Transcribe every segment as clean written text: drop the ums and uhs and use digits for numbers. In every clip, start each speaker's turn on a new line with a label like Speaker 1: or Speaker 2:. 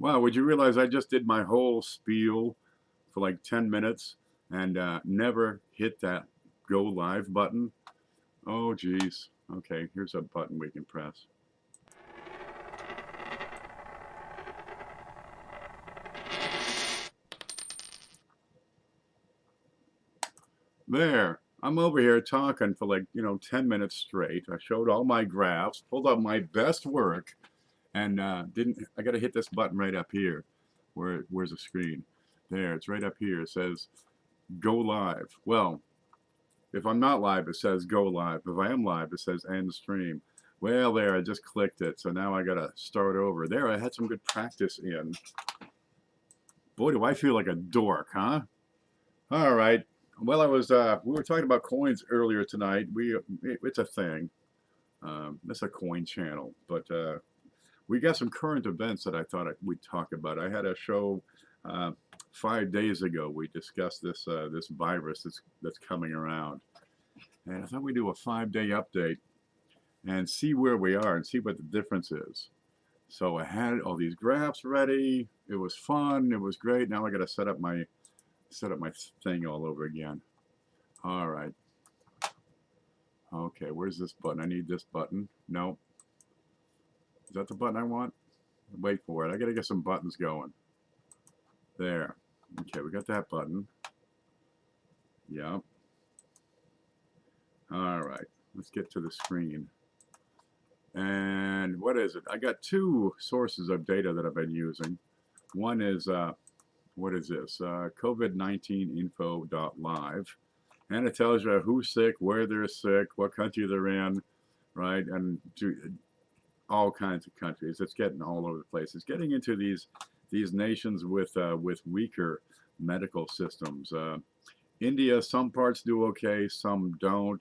Speaker 1: Wow, would you realize I just did my whole spiel for like 10 minutes and never hit that go live button? Oh, geez. Okay, here's a button we can press. There. I'm over here talking for like, 10 minutes straight. I showed all my graphs, pulled out my best work, and didn't. I got to hit this button right up here. Where's the screen? There, it's right up here. It says go live. Well, if I'm not live, it says go live. If I am live, it says end stream. Well, there, I just clicked it. So now I got to start over. There, I had some good practice in. Boy, do I feel like a dork, huh? All right. Well, we were talking about coins earlier tonight. It's a thing. It's a coin channel, but we got some current events that I thought we'd talk about. I had a show uh, 5 days ago. We discussed this virus that's coming around, and I thought we'd do a 5 day update and see where we are and see what the difference is. So I had all these graphs ready. It was fun. It was great. Now I got to set up my thing all over again. All right. Okay, where's this button? I need this button. No. Is that the button I want? Wait for it. I got to get some buttons going. There. Okay, we got that button. Yep. All right. Let's get to the screen. And what is it? I got two sources of data that I've been using. One is, what is this? COVID-19 info.live. And it tells you who's sick, where they're sick, what country they're in, right? And all kinds of countries. It's getting all over the place. It's getting into these nations with weaker medical systems. India, some parts do okay, some don't.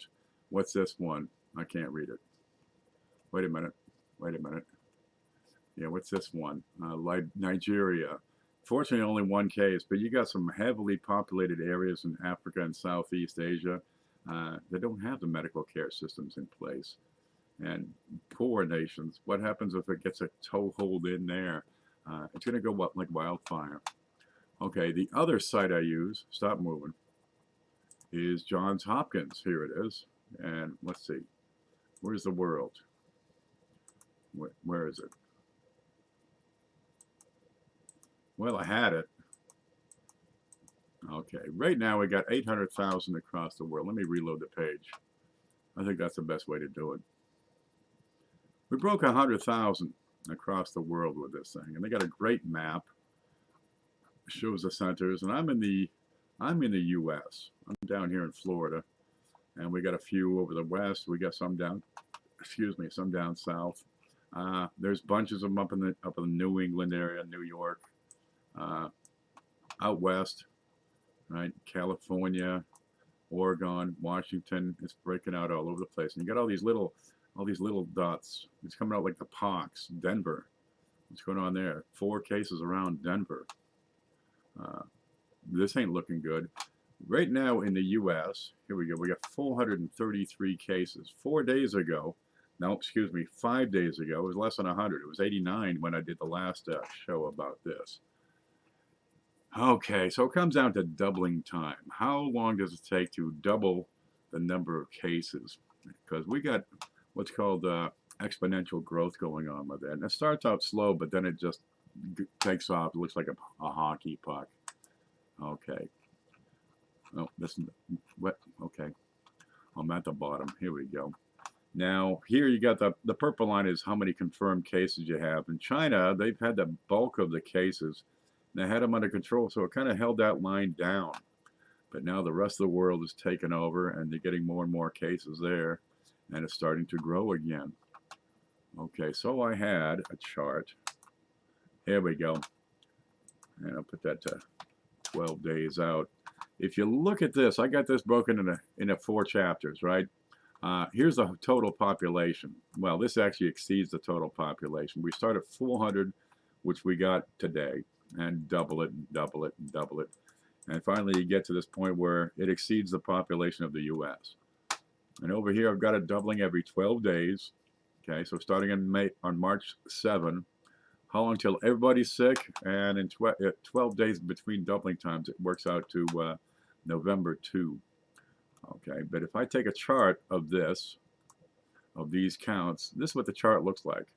Speaker 1: What's this one? I can't read it. Wait a minute. Wait a minute. Yeah, what's this one? Like Nigeria. Fortunately, only one case, but you got some heavily populated areas in Africa and Southeast Asia that don't have the medical care systems in place. And poor nations, what happens if it gets a toehold in there? It's going to go up like wildfire. Okay, the other site I use, stop moving, is Johns Hopkins. Here it is. And let's see, where's the world? Where is it? Well, I had it. Okay, right now we got 800,000 across the world. Let me reload the page. I think that's the best way to do it. We broke 100,000 across the world with this thing, and they got a great map. Shows the centers, and I'm in the U.S. I'm down here in Florida, and we got a few over the west. We got some down, some down south. There's bunches of them up in the New England area, New York, out west, right? California, Oregon, Washington. It's breaking out all over the place, and you got all these little dots. It's coming out like the pox. Denver. What's going on there? 4 cases around Denver. This ain't looking good. Right now in the U.S., here we go. We got 433 cases. 4 days ago, no, excuse me, 5 days ago, it was less than 100. It was 89 when I did the last show about this. Okay, so it comes down to doubling time. How long does it take to double the number of cases? Because we got what's called exponential growth going on with that. And it starts out slow, but then it just takes off. It looks like a hockey puck. Okay. Oh, listen. What? Okay. I'm at the bottom. Here we go. Now, here you got the purple line is how many confirmed cases you have. In China, they've had the bulk of the cases. They had them under control, so it kind of held that line down. But now the rest of the world is taking over, and they're getting more and more cases there, and it's starting to grow again. Okay, so I had a chart. Here we go. And I'll put that to 12 days out. If you look at this, I got this broken into 4 chapters, right? Here's the total population. Well, this actually exceeds the total population. We start at 400, which we got today, and double it, and double it, and double it. And finally, you get to this point where it exceeds the population of the U.S. And over here, I've got it doubling every 12 days. Okay, so starting on March 7, how long till everybody's sick, and in 12 days between doubling times, it works out to November 2. Okay, but if I take a chart of these counts, this is what the chart looks like.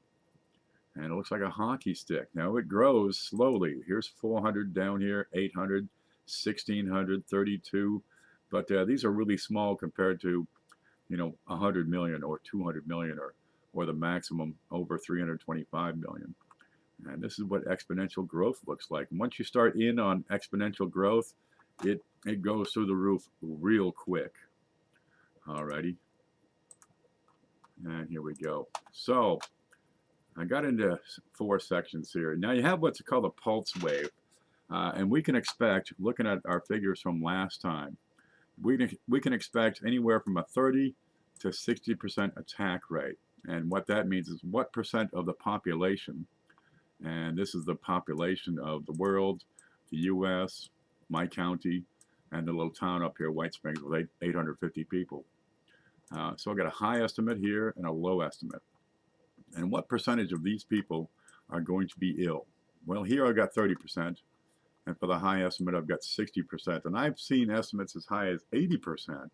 Speaker 1: And it looks like a hockey stick. Now it grows slowly. Here's 400 down here, 800, 1600, 32. But these are really small compared to, 100 million or 200 million or the maximum over 325 million. And this is what exponential growth looks like. And once you start in on exponential growth, it goes through the roof real quick. Alrighty. And here we go. So I got into 4 sections here. Now you have what's called a pulse wave. And we can expect, looking at our figures from last time, we can expect anywhere from a 30 to 60% attack rate. And what that means is what percent of the population, and this is the population of the world, the U.S., my county, and the little town up here, White Springs, with 850 people. So I got a high estimate here and a low estimate. And what percentage of these people are going to be ill? Well, here I got 30%, and for the high estimate, I've got 60%. And I've seen estimates as high as 80%,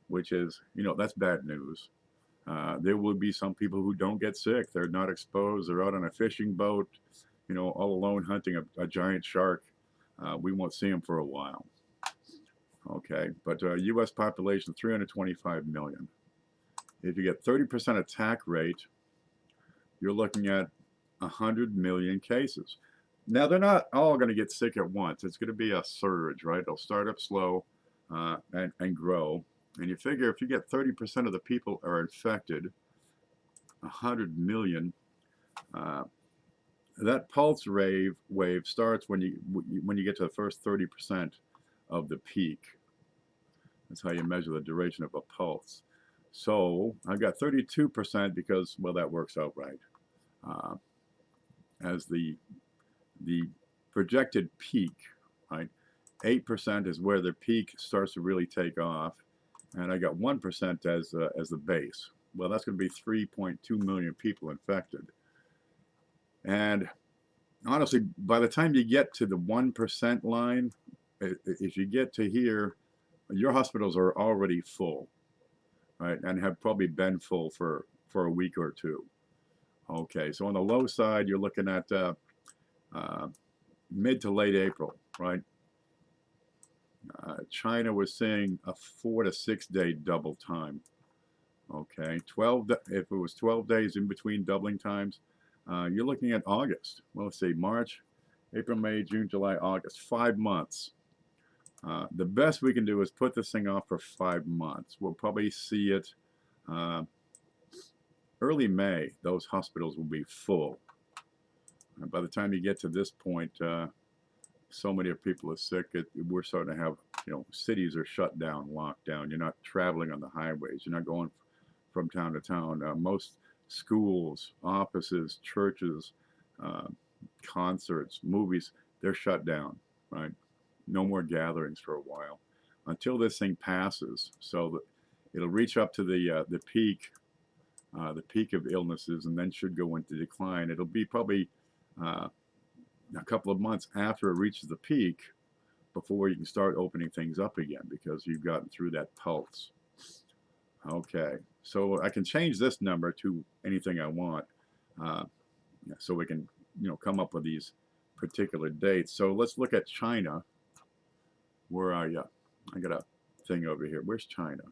Speaker 1: which is, that's bad news. There will be some people who don't get sick. They're not exposed. They're out on a fishing boat, all alone hunting a giant shark. We won't see them for a while. Okay, but U.S. population 325 million. If you get 30% attack rate, you're looking at 100 million cases. Now, they're not all going to get sick at once. It's going to be a surge, right? It'll start up slow and grow. And you figure if you get 30% of the people are infected, 100 million, that pulse wave starts when you get to the first 30% of the peak. That's how you measure the duration of a pulse. So I've got 32% because, well, that works out right. As the projected peak, right? 8% is where the peak starts to really take off, and I got 1% as the base. Well, that's going to be 3.2 million people infected. And honestly, by the time you get to the 1% line, if you get to here, your hospitals are already full, right? And have probably been full for a week or two. Okay, so on the low side, you're looking at mid to late April, right? China was seeing a 4 to 6 day double time. Okay, if it was 12 days in between doubling times, you're looking at August. Well, let's see, March, April, May, June, July, August, 5 months. The best we can do is put this thing off for 5 months. We'll probably see it early May. Those hospitals will be full. And by the time you get to this point, so many people are sick. We're starting to have, cities are shut down, locked down. You're not traveling on the highways. You're not going from town to town. Most schools, offices, churches, concerts, movies, they're shut down, right? No more gatherings for a while until this thing passes. So that it'll reach up to the peak of illnesses, and then should go into decline. It'll be probably a couple of months after it reaches the peak before you can start opening things up again, because you've gotten through that pulse. Okay, so I can change this number to anything I want, so we can come up with these particular dates. So let's look at China. Where are you? I got a thing over here. Where's China?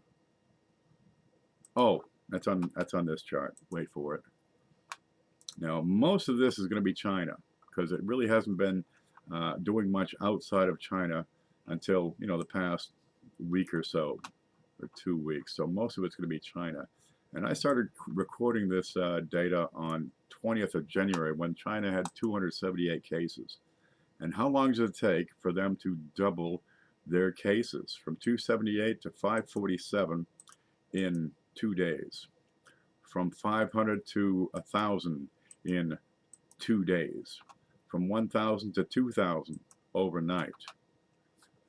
Speaker 1: Oh, that's on this chart. Wait for it. Now, most of this is going to be China, because it really hasn't been doing much outside of China until the past week or so, or 2 weeks. So most of it's going to be China. And I started recording this data on 20th of January when China had 278 cases. And how long does it take for them to double their cases from 278 to 547 in 2 days? From 500 to 1,000 in 2 days. From 1,000 to 2,000 overnight.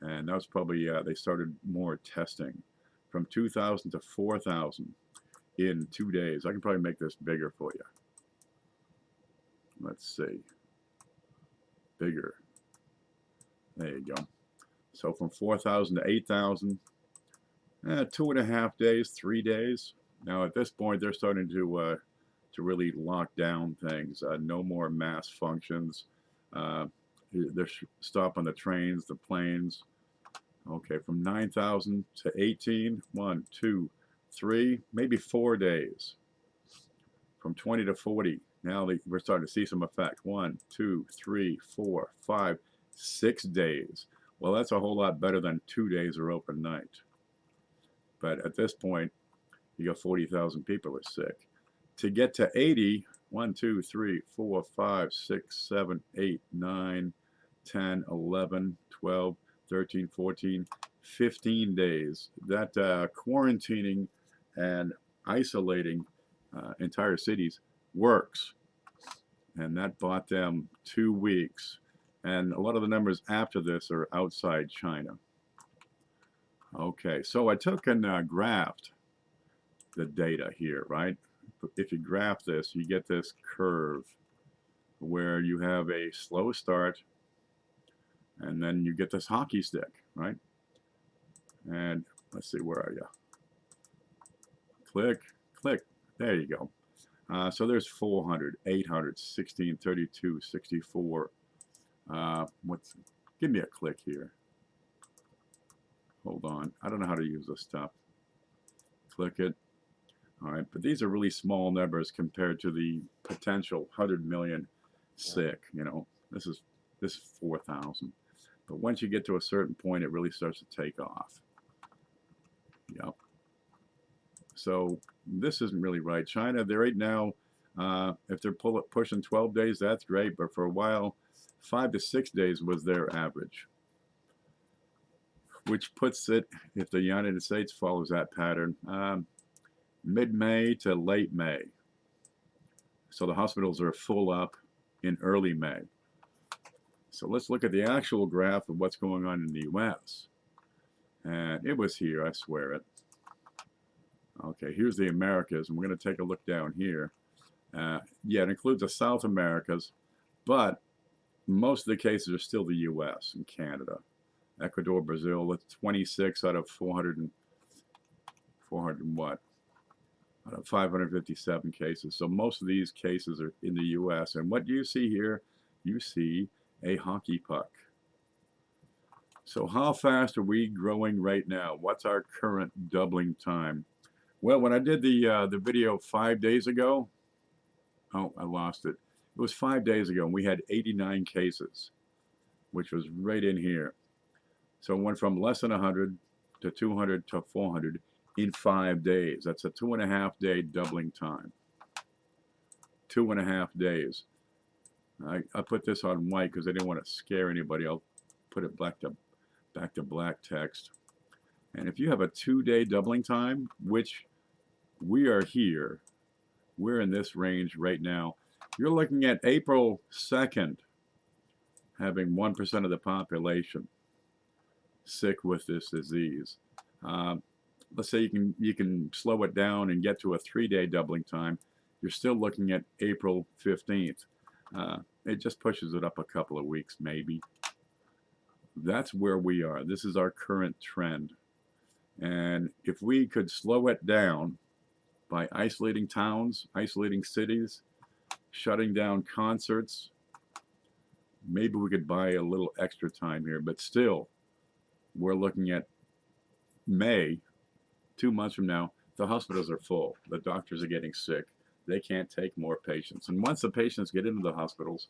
Speaker 1: And that was probably, they started more testing. From 2,000 to 4,000 in 2 days. I can probably make this bigger for you. let's see, bigger. There you go. So from 4,000 to 8,000, 2.5 days, 3 days. Now at this point, they're starting to really lock down things. No more mass functions. They're stopping the trains, the planes. Okay, from 9,000 to 18, 1, 2, 3, maybe 4 days. From 20 to 40, now we're starting to see some effect. 1, 2, 3, 4, 5, 6 days. Well, that's a whole lot better than 2 days or open night. But at this point, you got 40,000 people are sick. To get to 80, 1, 2, 3, 4, 5, 6, 7, 8, 9, 10, 11, 12, 13, 14, 15 days. That quarantining and isolating entire cities works. And that bought them 2 weeks. And a lot of the numbers after this are outside China. Okay, so I took and graphed the data here, right? If you graph this, you get this curve where you have a slow start and then you get this hockey stick, right? And let's see, where are you? Click, click, there you go. So there's 400, 800, 16, 32, 64. Give me a click here. Hold on, I don't know how to use this stuff. Click it. All right, but these are really small numbers compared to the potential 100 million sick. You know, this is 4,000. But once you get to a certain point, it really starts to take off. Yep. So this isn't really right. China, they're right now, if they're pushing 12 days, that's great. But for a while, 5 to 6 days was their average, which puts it, if the United States follows that pattern, mid-May to late May. So the hospitals are full up in early May. So let's look at the actual graph of what's going on in the US. And it was here, I swear it. Okay, here's the Americas, and we're going to take a look down here. Yeah, it includes the South Americas, but most of the cases are still the US and Canada. Ecuador, Brazil, that's 26 out of 400 and what? Out of 557 cases. So most of these cases are in the US. And what do you see here? You see a hockey puck. So how fast are we growing right now? What's our current doubling time? Well, when I did the video 5 days ago, oh, I lost it. It was 5 days ago, and we had 89 cases, which was right in here. So it went from less than 100 to 200 to 400 in 5 days. That's a 2.5 day doubling time. 2.5 days. I put this on white because I didn't want to scare anybody. I'll put it back to black text. And if you have a 2-day doubling time, which we are here, we're in this range right now. You're looking at April 2nd, having 1% of the population sick with this disease. Let's say you can slow it down and get to a 3-day doubling time. You're still looking at April 15th. It just pushes it up a couple of weeks, maybe. That's where we are. This is our current trend. And if we could slow it down by isolating towns, isolating cities, shutting down concerts, maybe we could buy a little extra time here. But still, we're looking at May, 2 months from now. The hospitals are full. The doctors are getting sick. They can't take more patients. And once the patients get into the hospitals,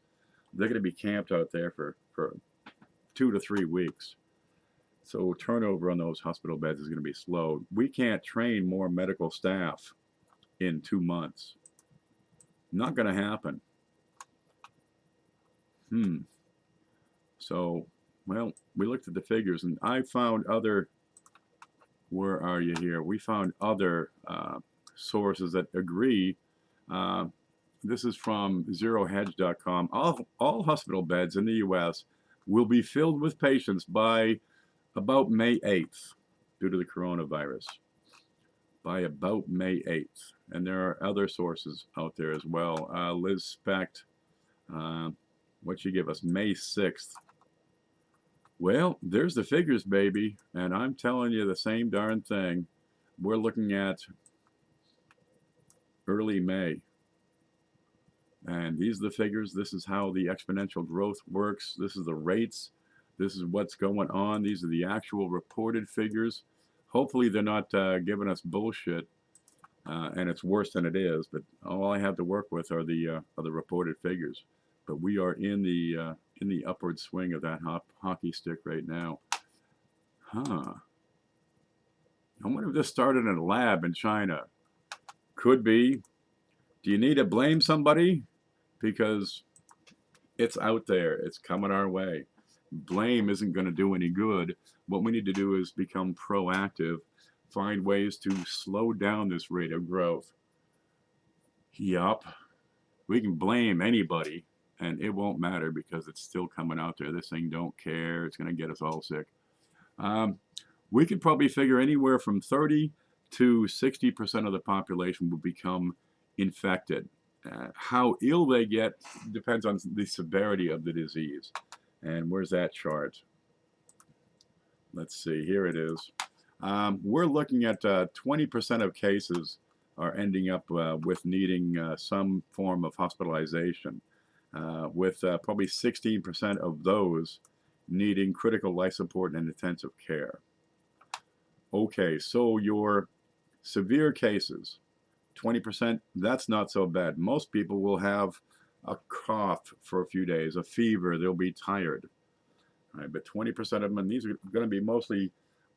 Speaker 1: they're going to be camped out there for 2 to 3 weeks. So turnover on those hospital beds is going to be slow. We can't train more medical staff in 2 months. Not going to happen. So, well, we looked at the figures, and I found other, where are you here? We found other sources that agree. This is from zerohedge.com. All hospital beds in the U.S. will be filled with patients by about May 8th due to the coronavirus. By about May 8th. And there are other sources out there as well. Liz Specht Uh, what you give us? May 6th. Well, there's the figures, baby. And I'm telling you the same darn thing. We're looking at early May. And these are the figures. This is how the exponential growth works. This is the rates. This is what's going on. These are the actual reported figures. Hopefully they're not giving us bullshit, and it's worse than it is. But all I have to work with are the reported figures. But we are in the upward swing of that hockey stick right now. Huh. I wonder if this started in a lab in China. Could be. Do you need to blame somebody? Because it's out there. It's coming our way. Blame isn't going to do any good. What we need to do is become proactive, find ways to slow down this rate of growth. Yup. We can blame anybody, and it won't matter because it's still coming out there. This thing don't care. It's going to get us all sick. We could probably figure anywhere from 30 to 60% of the population will become infected. How ill they get depends on the severity of the disease. And where's that chart? Let's see, here it is. We're looking at 20% of cases are ending up with needing some form of hospitalization, with probably 16% of those needing critical life support and intensive care. Okay, so your severe cases, 20%, that's not so bad. Most people will have a cough for a few days, a fever, they'll be tired. All right, but 20% of them, and these are going to be mostly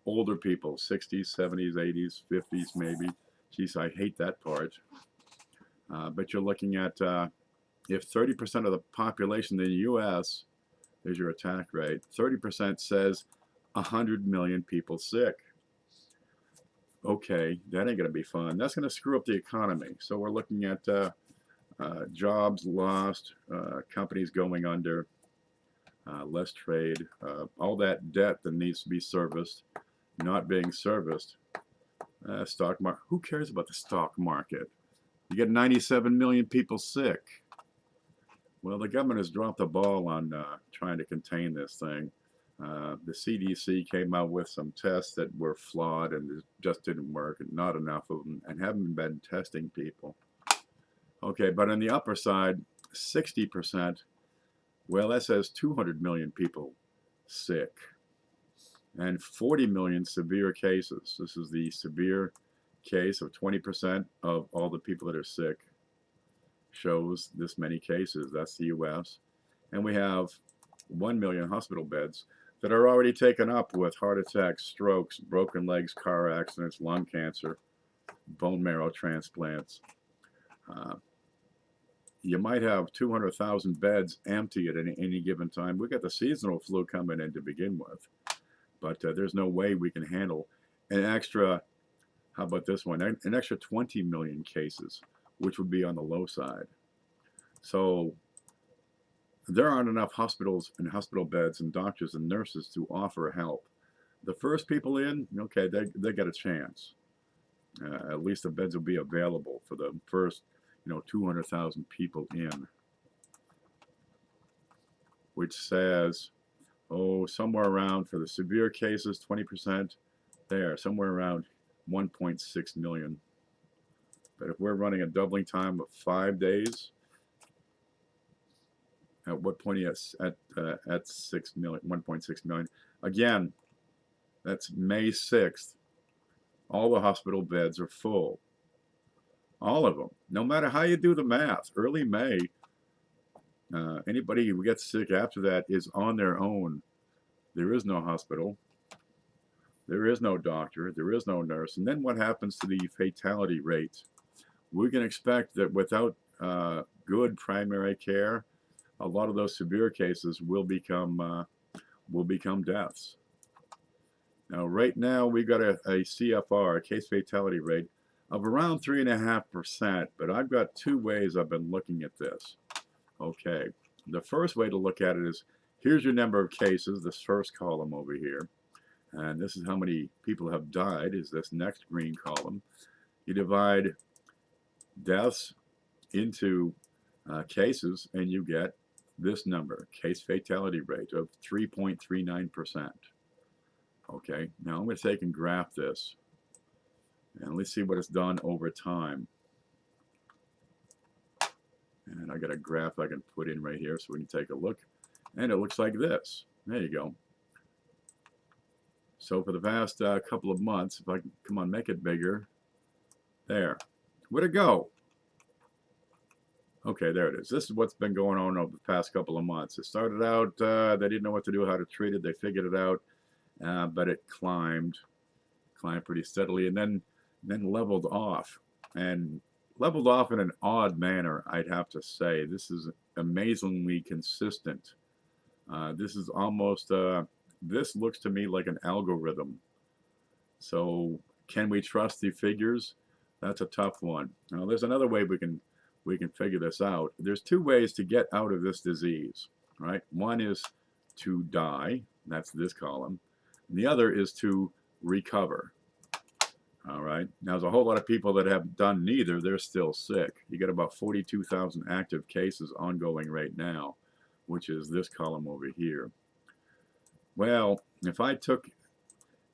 Speaker 1: older people, 60s, 70s, 80s, 50s maybe. Geez, I hate that part. But you're looking at if 30% of the population in the U.S., there's your attack rate, 30% says 100 million people sick. Okay, that ain't going to be fun. That's going to screw up the economy. So we're looking at jobs lost, companies going under, less trade, all that debt that needs to be serviced, not being serviced. Stock market. Who cares about the stock market? You get 97 million people sick. Well, the government has dropped the ball on trying to contain this thing. The CDC came out with some tests that were flawed and just didn't work, and not enough of them, and haven't been testing people. Okay, but on the upper side, 60%, well, that says 200 million people sick, and 40 million severe cases. This is the severe case of 20% of all the people that are sick. Shows this many cases. That's the U.S. And we have 1 million hospital beds that are already taken up with heart attacks, strokes, broken legs, car accidents, lung cancer, bone marrow transplants. You might have 200,000 beds empty at any given time. We got the seasonal flu coming in to begin with, but there's no way we can handle an extra, how about this one, an extra 20 million cases, which would be on the low side. So there aren't enough hospitals and hospital beds and doctors and nurses to offer help. The first people in, okay, they get a chance. At least the beds will be available for the first, 200,000 people in, which says, somewhere around, for the severe cases, 20%, there, somewhere around 1.6 million. But if we're running a doubling time of 5 days, at what point at 6 million, 1.6 million? Again, that's May 6th. All the hospital beds are full. All of them. No matter how you do the math, early May, anybody who gets sick after that is on their own. There is no hospital. There is no doctor. There is no nurse. And then what happens to the fatality rate? We can expect that without good primary care, a lot of those severe cases will become deaths. Now, right now, we've got a CFR, a case fatality rate, of around 3.5%, but I've got two ways I've been looking at this. Okay, the first way to look at it is, here's your number of cases, this first column over here, and this is how many people have died, is this next green column. You divide deaths into cases, and you get this number, case fatality rate of 3.39%. Okay, now I'm going to take and graph this, and let's see what it's done over time. And I got a graph I can put in right here so we can take a look. And it looks like this. There you go. So for the past couple of months, if I can, come on, make it bigger. There. Where'd it go? Okay, there it is. This is what's been going on over the past couple of months. It started out, they didn't know what to do, how to treat it. They figured it out, but it climbed pretty steadily, and then leveled off. And leveled off in an odd manner, I'd have to say. This is amazingly consistent. This is almost, this looks to me like an algorithm. So can we trust the figures? That's a tough one. Now there's another way we can figure this out. There's two ways to get out of this disease, right? One is to die, that's this column. And the other is to recover. All right. Now, there's a whole lot of people that have done neither. They're still sick. You got about 42,000 active cases ongoing right now, which is this column over here. Well, if I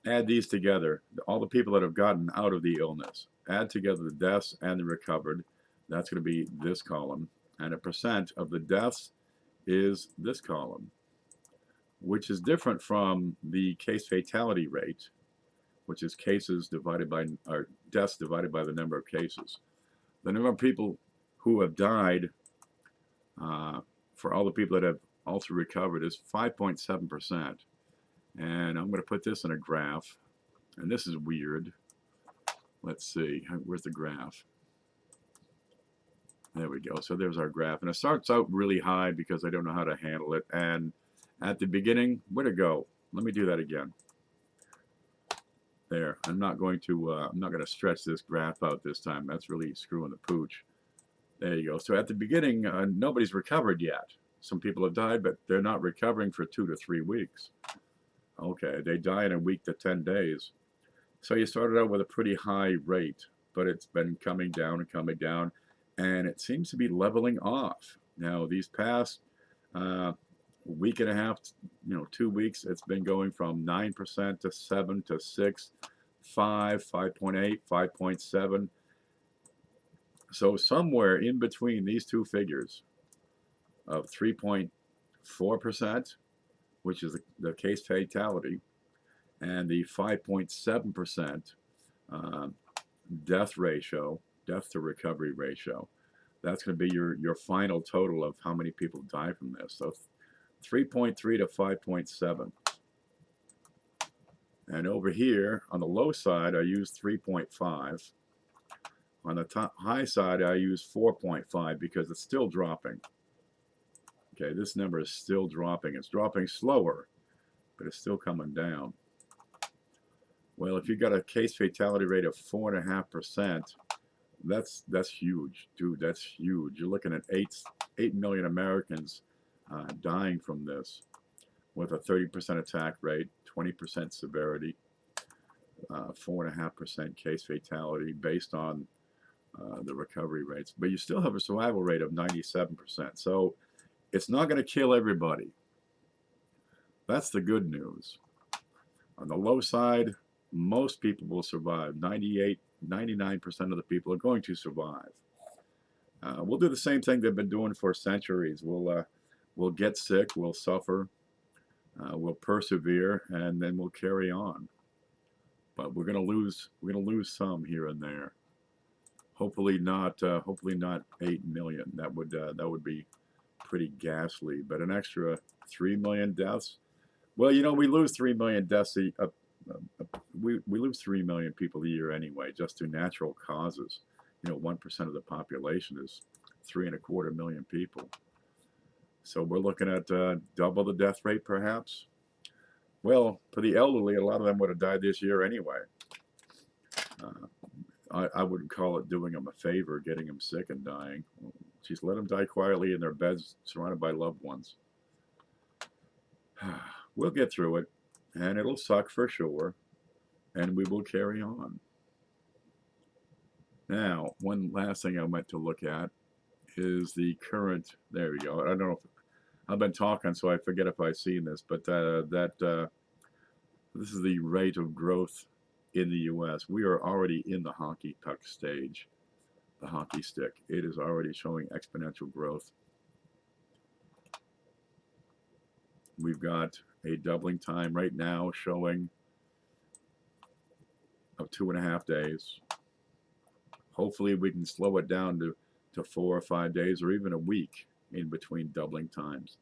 Speaker 1: add these together, all the people that have gotten out of the illness, add together the deaths and the recovered, that's going to be this column. And a percent of the deaths is this column, which is different from the case fatality rate, which is cases divided by, or deaths divided by the number of cases. The number of people who have died for all the people that have also recovered is 5.7%. And I'm going to put this in a graph. And this is weird. Let's see. Where's the graph? There we go. So there's our graph. And it starts out really high because I don't know how to handle it. And at the beginning, where'd it go? Let me do that again. There. I'm not going to stretch this graph out this time. That's really screwing the pooch. There you go. So at the beginning, nobody's recovered yet. Some people have died, but they're not recovering for 2 to 3 weeks. Okay, they die in a week to 10 days. So you started out with a pretty high rate, but it's been coming down, and it seems to be leveling off. Now, these past week and a half, 2 weeks, it's been going from 9% to 7 to 6, 5, 5.8, 5.7. So somewhere in between these two figures of 3.4%, which is the case fatality, and the 5.7% death ratio, death to recovery ratio, that's going to be your final total of how many people die from this. So 3.3 to 5.7. And over here on the low side, I use 3.5. On the high side, I use 4.5 because it's still dropping. Okay, this number is still dropping. It's dropping slower, but it's still coming down. Well, if you've got a case fatality rate of 4.5%, that's huge, dude. That's huge. You're looking at 8 million Americans dying from this, with a 30% attack rate, 20% severity, 4.5% case fatality based on the recovery rates. But you still have a survival rate of 97%. So it's not going to kill everybody. That's the good news. On the low side, most people will survive. 99% of the people are going to survive. We'll do the same thing they've been doing for centuries. We'll get sick, we'll suffer, we'll persevere, and then we'll carry on. But we're going to lose some here and there. Hopefully not 8 million. That would be pretty ghastly. But an extra 3 million deaths. Well, we lose 3 million deaths. We lose 3 million people a year anyway, just through natural causes. 1% of the population is 3.25 million people. So we're looking at double the death rate, perhaps. Well, for the elderly, a lot of them would have died this year anyway. I wouldn't call it doing them a favor, getting them sick and dying. Just let them die quietly in their beds, surrounded by loved ones. We'll get through it, and it'll suck for sure, and we will carry on. Now, one last thing I went to look at is the current, there we go. I don't know if I've been talking, so I forget if I've seen this, but this is the rate of growth in the U.S. We are already in the hockey puck stage, the hockey stick. It is already showing exponential growth. We've got a doubling time right now showing of 2.5 days. Hopefully we can slow it down to 4 or 5 days or even a week in between doubling times.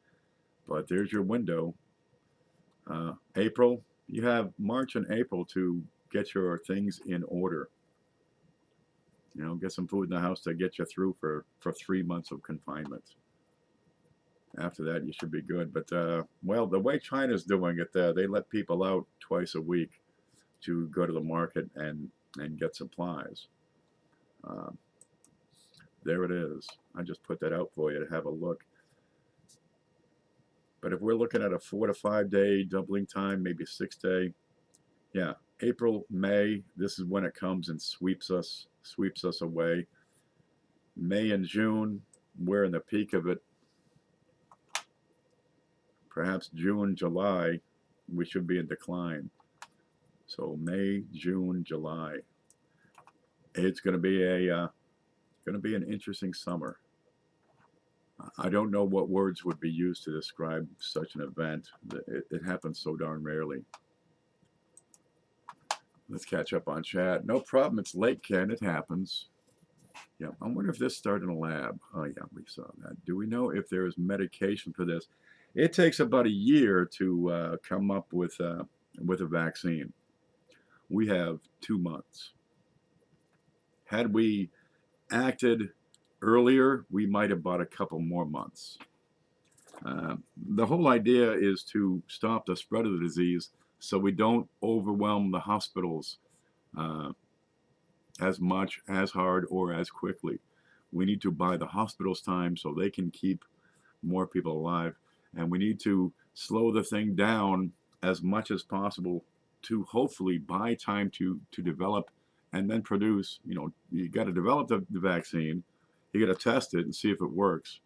Speaker 1: But there's your window. April, you have March and April to get your things in order. You know, get some food in the house to get you through for 3 months of confinement. After that, you should be good. But, well, the way China's doing it, they let people out twice a week to go to the market and get supplies. There it is. I just put that out for you to have a look. But if we're looking at a 4 to 5 day doubling time, maybe 6 day, yeah, April, May, this is when it comes and sweeps us away. May and June, we're in the peak of it. Perhaps June, July, we should be in decline. So May, June, July. It's going to be an interesting summer. I don't know what words would be used to describe such an event. It happens so darn rarely. Let's catch up on chat. No problem. It's late, Ken. It happens. Yeah, I wonder if this started in a lab. Oh, yeah, we saw that. Do we know if there is medication for this? It takes about a year to come up with a vaccine. We have 2 months. Had we acted earlier, we might have bought a couple more months. The whole idea is to stop the spread of the disease so we don't overwhelm the hospitals as much, as hard, or as quickly. We need to buy the hospitals time so they can keep more people alive. And we need to slow the thing down as much as possible to hopefully buy time to develop and then produce. You know, you got to develop the vaccine, you got to test it and see if it works,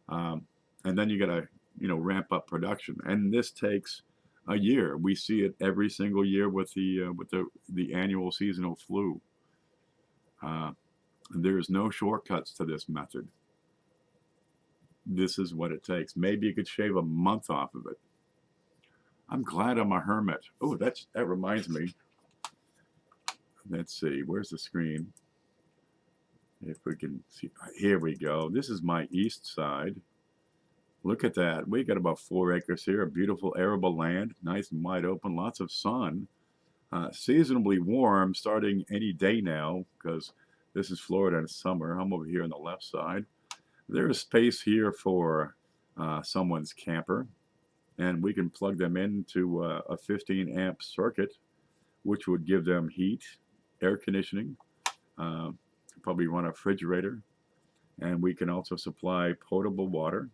Speaker 1: and then you got to ramp up production. And this takes a year. We see it every single year with the annual seasonal flu. There's no shortcuts to this method. This is what it takes. Maybe you could shave a month off of it. I'm glad I'm a hermit. Oh, that reminds me. Let's see. Where's the screen? If we can see. Here we go. This is my east side. Look at that. We got about 4 acres here. A beautiful arable land. Nice and wide open. Lots of sun. Seasonably warm starting any day now because this is Florida in summer. I'm over here on the left side. There's space here for someone's camper, and we can plug them into a 15 amp circuit, which would give them heat, air conditioning, probably run a refrigerator, and we can also supply potable water.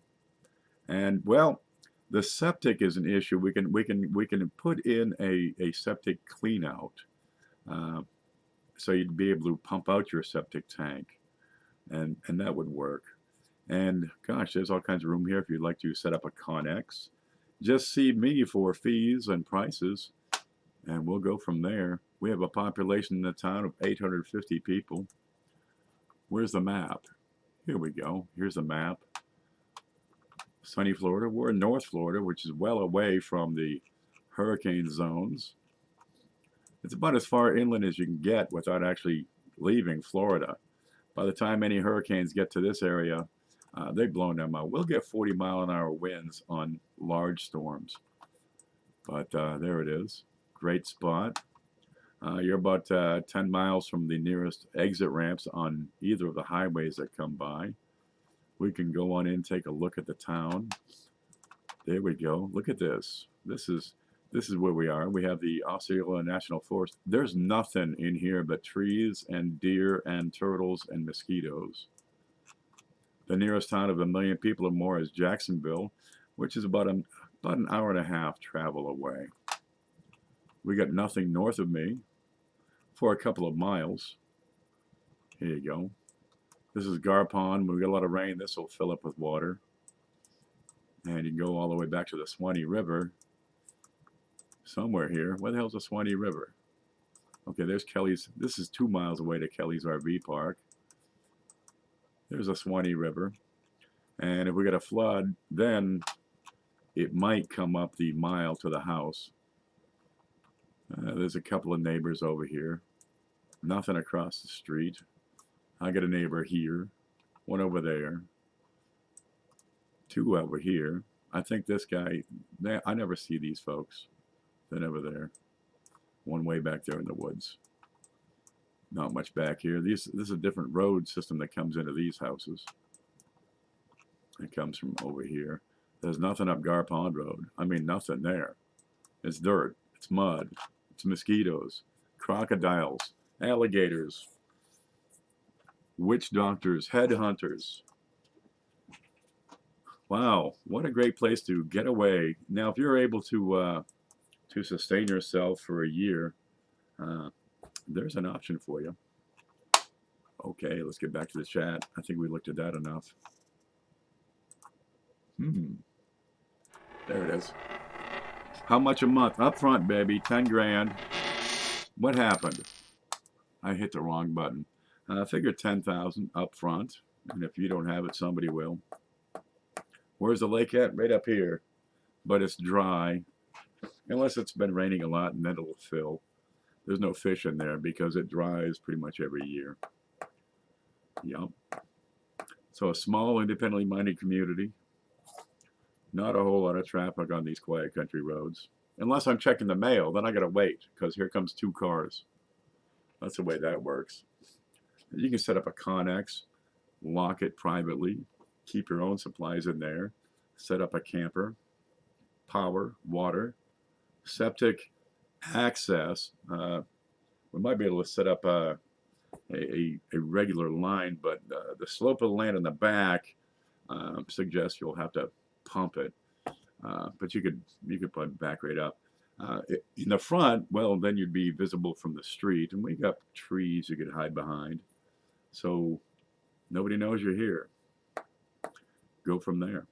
Speaker 1: And well, the septic is an issue. We can put in a septic clean out, so you'd be able to pump out your septic tank, and that would work. And gosh, there's all kinds of room here if you'd like to set up a Connex. Just see me for fees and prices, and we'll go from there. We have a population in the town of 850 people. Where's the map? Here we go. Here's the map. Sunny Florida. We're in North Florida, which is well away from the hurricane zones. It's about as far inland as you can get without actually leaving Florida. By the time any hurricanes get to this area, they've blown them out. We'll get 40-mile-an-hour winds on large storms. But there it is. Great spot. You're about 10 miles from the nearest exit ramps on either of the highways that come by. We can go on in, take a look at the town. There we go. Look at this. This is where we are. We have the Osceola National Forest. There's nothing in here but trees and deer and turtles and mosquitoes. The nearest town of 1 million people or more is Jacksonville, which is about an hour and a half travel away. We got nothing north of me for a couple of miles. Here you go. This is Gar Pond. When we get a lot of rain, this will fill up with water. And you can go all the way back to the Swanee River somewhere here. Where the hell's the Swanee River? Okay, there's Kelly's. This is 2 miles away to Kelly's RV park. There's a Swanee River. And if we get a flood, then it might come up the mile to the house. There's a couple of neighbors over here. Nothing across the street. I got a neighbor here. One over there. 2 over here. I think this guy, I never see these folks. They're never there. One way back there in the woods. Not much back here. This is a different road system that comes into these houses. It comes from over here. There's nothing up Gar Pond Road. I mean, nothing there. It's dirt. It's mud. It's mosquitoes. Crocodiles. Alligators. Witch doctors. Headhunters. Wow, what a great place to get away. Now, if you're able to sustain yourself for a year, there's an option for you. Okay, let's get back to the chat. I think we looked at that enough. There it is. How much a month? Up front, baby. 10 grand. What happened? I hit the wrong button. I figured 10,000 up front. And if you don't have it, somebody will. Where's the lake at? Right up here. But it's dry. Unless it's been raining a lot, and then it'll fill. There's no fish in there because it dries pretty much every year. Yep. So a small, independently minded community. Not a whole lot of traffic on these quiet country roads. Unless I'm checking the mail, then I gotta wait because here comes 2 cars. That's the way that works. You can set up a Connex, lock it privately, keep your own supplies in there, set up a camper, power, water, septic access. We might be able to set up a regular line, but the slope of the land in the back suggests you'll have to pump it. But you could put it back right up. In the front, well, then you'd be visible from the street, and we got trees you could hide behind, so nobody knows you're here. Go from there.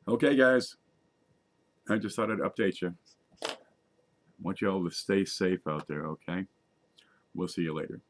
Speaker 1: Okay, guys, I just thought I'd update you. I want you all to stay safe out there, okay? We'll see you later.